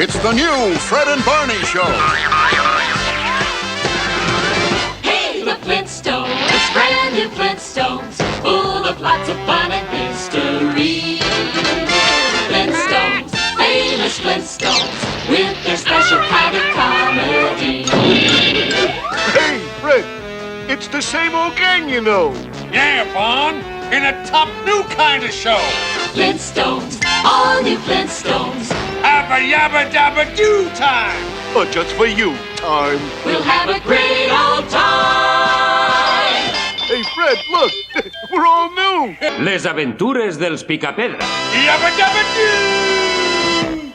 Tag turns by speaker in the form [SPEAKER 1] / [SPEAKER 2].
[SPEAKER 1] It's the new Fred and Barney Show.
[SPEAKER 2] Hey, the Flintstones, brand new Flintstones, full of lots of fun and history. Flintstones, famous Flintstones, with their special kind of comedy.
[SPEAKER 3] Hey, Fred, it's the same old gang, you know.
[SPEAKER 4] Yeah, Vaughn, in a top new kind of show.
[SPEAKER 2] Flintstones, all new Flintstones.
[SPEAKER 4] Abba yabba dabba do time.
[SPEAKER 3] Oh, just for you, time.
[SPEAKER 2] We'll have a great old time.
[SPEAKER 3] Hey, Fred, look, we're all new.
[SPEAKER 5] Les aventures dels Picapedra.
[SPEAKER 4] Yabba dabba do.